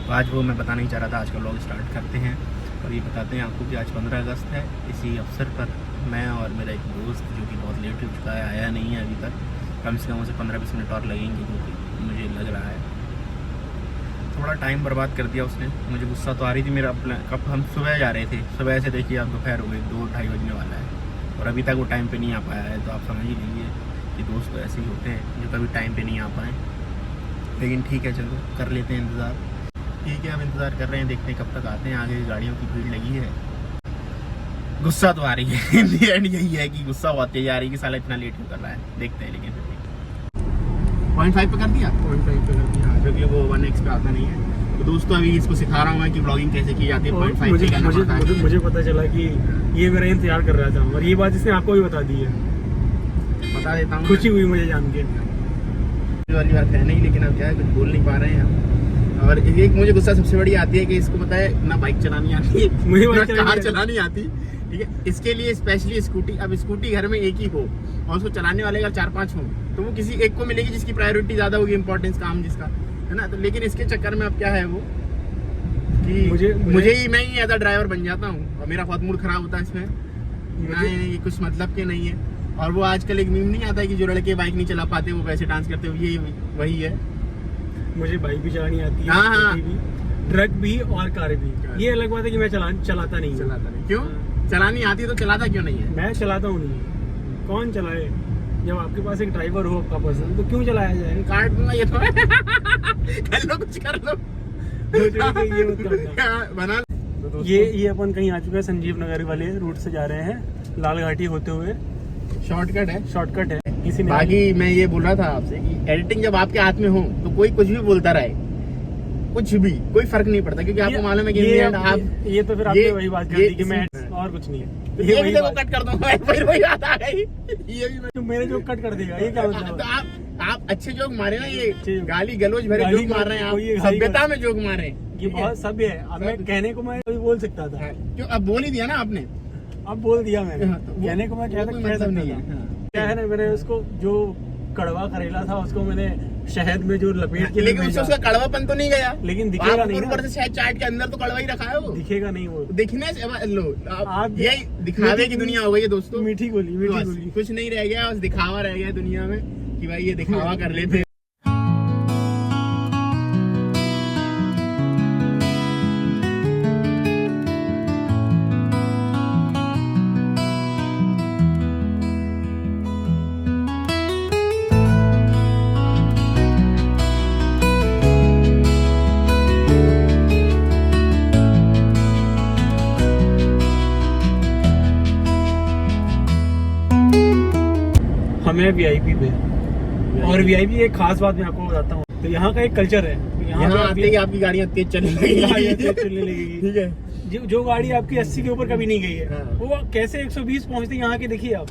तो आज वो मैं बताना ही चाह रहा था। आज का व्लॉग स्टार्ट करते हैं और ये बताते हैं आपको कि आज 15 अगस्त है। इसी अवसर पर मैं और मेरा एक दोस्त जो कि बहुत लेट हो चुका है, आया नहीं है अभी तक, कम से कम उसे 15-20 मिनट और लगेंगे क्योंकि मुझे लग रहा है थोड़ा टाइम बर्बाद कर दिया उसने। मुझे गुस्सा तो आ रही थी मेरा अपना। कब हम सुबह जा रहे थे, सुबह से देखिए आप दोपहर हो गई, 2-2:30 बजने वाला है और अभी तक वो टाइम पे नहीं आ पाया है। तो आप समझ ही लीजिए कि दोस्त तो ऐसे ही होते हैं जो कभी टाइम पे नहीं आ पाए। लेकिन ठीक है, चलो कर लेते हैं इंतज़ार। ठीक है, अब इंतज़ार कर रहे हैं, देखते हैं कब तक आते हैं। आगे गाड़ियों की भीड़ लगी है, गुस्सा तो आ रही है। इन दी एंड यही है कि गुस्सा होती जा रही है कि साला इतना लेट क्यों कर रहा है। देखते हैं लेकिन 0.5 पे कर दिया, 0.5 पे कर दिया क्योंकि वो 1x पे आता नहीं है। तो दोस्तों अभी इसको सिखा रहा हूँ मैं कि ब्लॉगिंग कैसे की जाती है। 0.5 पे करना पड़ता है। मुझे पता चला कि ये मेरा इंतजार कर रहा था और ये बात इसने आपको भी बता दी है। बता देता हूँ, खुशी हुई मुझे जान के। वाली बात है नहीं, लेकिन अब क्या है, कुछ बोल नहीं पा रहे हैं हम। और एक मुझे गुस्सा सबसे बड़ी आती है कि इसको पता है ना बाइक चलानी आती है, मुझे ना कार चलानी आती। ठीक है, इसके लिए स्पेशली स्कूटी। अब स्कूटी घर में एक ही हो और उसको चलाने वाले अगर 4-5 हो तो वो किसी एक को मिलेगी जिसकी प्रायोरिटी ज्यादा होगी, इंपॉर्टेंस काम जिसका है ना। तो लेकिन इसके चक्कर में अब क्या है वो कि मुझे ही मैं ही ऐसा ड्राइवर बन जाता हूँ और मेरा बहुत मूड खराब होता है इसमें। ये कुछ मतलब के नहीं है। और वो आजकल एक मीम नहीं आता है कि जो लड़के बाइक नहीं चला पाते वो वैसे डांस करते हो, ये वही है। मुझे बाइक भी चलानी आती है, हाँ। ट्रक भी और कार भी। ये अलग बात है कि मैं चलाता नहीं। क्यों चलानी आती है तो चलाता क्यों नहीं है? मैं चलाता हूँ नहीं। कौन चलाए? जब आपके पास एक ड्राइवर हो आपका पसंद, तो क्यों चलाया जाए? काट दूंगा ये तो। कर लो, कुछ कर लो। ये बना ये अपन कहीं आ चुके हैं, संजीव नगर वाले रूट से जा रहे हैं, लाल घाटी होते हुए। शॉर्टकट है। किसी ने बाकी मैं ये बोल रहा था आपसे कि एडिटिंग जब आपके हाथ में हो तो कोई कुछ भी बोलता रहे, कुछ भी, कोई फर्क नहीं पड़ता क्योंकि आपको मालूम है कि ये तो फिर आपने वही बात कर दी कि मैं और कुछ नहीं है। ये भी देखो कट कर दूंगा, फिर वही बात आ गई। ये भी मेरे जो कट कर देगा, ये क्या मतलब? तो आप अच्छे जोक मारे ना, ये गाली गलौज भरे जोक मार रहे हैं आप, सभ्यता में जोक मारे। ये बहुत सभ्य है। अब मैं कहने को मैं बोल सकता था, क्यों अब बोल ही दिया ना आपने। अब बोल दिया मैंने। कहने को मैं कह सकता नहीं है। क्या है ना, मैंने उसको जो कड़वा करेला था उसको मैंने शहद में जो लपेट के, लेकिन उसका कड़वापन तो नहीं गया। लेकिन दिखेगा नहीं, ऊपर से शहद चाट के अंदर तो कड़वा ही रखा है वो। दिखेगा नहीं वो। दिखने से लो आप, यही दिखावे की दुनिया हो गई है दोस्तों। मीठी गोली कुछ नहीं रह गया, बस दिखावा रह गया दुनिया में कि भाई ये दिखावा कर लेते। हमें वीआईपी पे, और वीआईपी एक खास बात मैं आपको बताता हूँ। तो यहाँ का एक कल्चर है, यहाँ आते ही आपकी गाड़ियाँ तेज चलने लगेगी। ठीक है, जो गाड़ी आपकी 80 के ऊपर कभी नहीं गई है, वो कैसे 120 पहुँचती है यहाँ के, देखिए आप।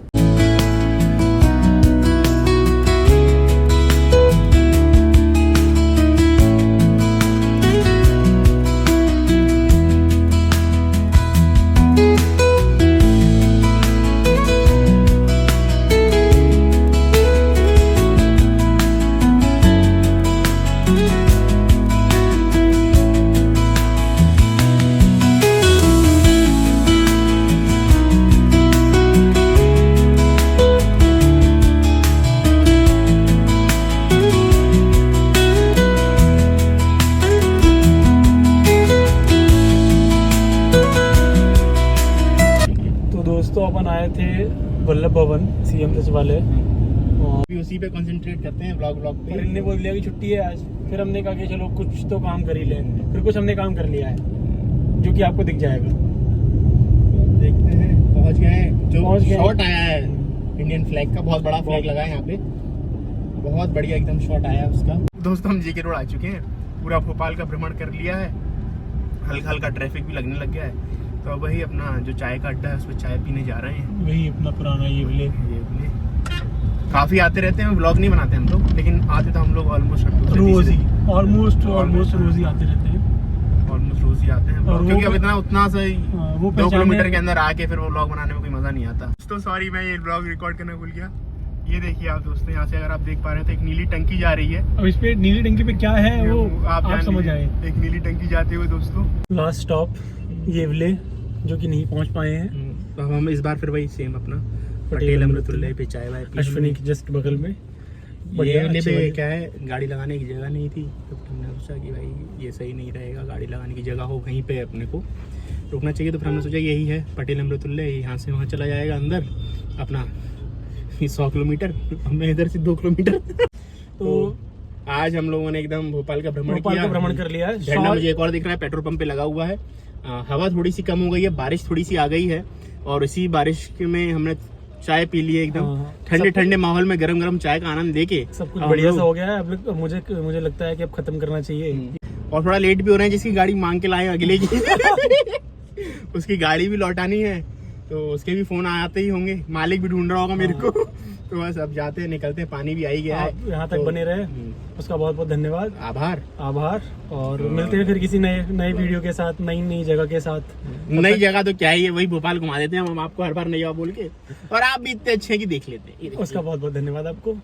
तो अपन आए थे वल्लभ भवन सीएम सचिवालय और उसी पे कंसंट्रेट करते हैं ब्लॉग पे। फिर इनने बोल दिया कि छुट्टी है आज। फिर हमने कहा कि चलो कुछ तो काम कर ही लें। फिर कुछ हमने काम कर लिया है जो कि आपको दिख जाएगा। देखते हैं, पहुंच गए। जो शॉट आया है इंडियन फ्लैग का, बहुत बड़ा फ्लैग लगा है यहाँ पे, बहुत बढ़िया एकदम शॉट आया है उसका। दोस्तों हम जीके रोड आ चुके हैं, पूरा भोपाल का भ्रमण कर लिया है, हल्का हल्का ट्रैफिक भी लगने लग गया है। तो वही अपना जो चाय का अड्डा है उस पर चाय पीने जा रहे हैं। वही अपना पुराना ये विले काफी आते रहते हैं, व्लॉग नहीं बनाते हम लोग, लेकिन आते तो हम लोग ऑलमोस्ट रोज ही रोज ही आते रहते हैं। ऑलमोस्ट रोज ही आते हैं क्योंकि अब उतना सा 2 किलोमीटर के अंदर आके फिर वो व्लॉग बनाने में कोई मजा नहीं आता। तो सॉरी मैं ये व्लॉग रिकॉर्ड करना भूल गया। ये देखिए आप दोस्तों, यहाँ से अगर आप देख पा रहे हैं तो एक नीली टंकी जा रही है। अब इस पे नीली टंकी पे क्या है वो आप जान समझ लीजिए। आए। एक नीली टंकी जाते हुए दोस्तों। लास्ट स्टॉप येवले, जो कि नहीं पहुंच पाए हैं। तो हम इस बार फिर वही सेम अपना पटेल अमृतुल्लाह पे चाय वाय पी अश्विनी के जस्ट बगल में। ये अच्छी वाली। क्या है, गाड़ी लगाने की जगह नहीं थी, तो हमने सोचा कि भाई ये सही नहीं रहेगा, गाड़ी लगाने की जगह हो वहीं पे अपने को रुकना चाहिए। तो फिर हमने सोचा यही है पटेल अमृतुल्लाह, यहाँ से वहाँ चला जाएगा अंदर अपना 100 किलोमीटर, हमें इधर से 2 किलोमीटर। तो आज हम लोगों ने एकदम भोपाल का भ्रमण कर लिया है। झंडा मुझे एक और दिख रहा है, पेट्रोल पंप पे लगा हुआ है। हवा थोड़ी सी कम हो गई है, बारिश थोड़ी सी आ गई है, और इसी बारिश में हमने चाय पी ली है एकदम ठंडे ठंडे माहौल में, गरम गरम चाय का आनंद लेके सब कुछ बढ़िया सा हो गया है। अब मुझे लगता है कि अब खत्म करना चाहिए। और थोड़ा लेट भी हो रहे हैं, जिसकी गाड़ी मांग के लाए अगले की उसकी गाड़ी भी लौटानी है, तो उसके भी फोन आते ही होंगे, मालिक भी ढूंढ रहा होगा मेरे को। तो बस अब जाते हैं, निकलते हैं, पानी भी आ ही गया है। यहाँ तक बने रहे, उसका बहुत बहुत धन्यवाद, आभार। और मिलते हैं फिर किसी नए वीडियो के साथ, नई जगह के साथ। नई जगह तो क्या ही है, वही भोपाल घुमा देते हैं हम आपको हर बार नई जगह बोल के, और आप भी इतने अच्छे हैं कि देख लेते हैं। उसका बहुत बहुत धन्यवाद आपको।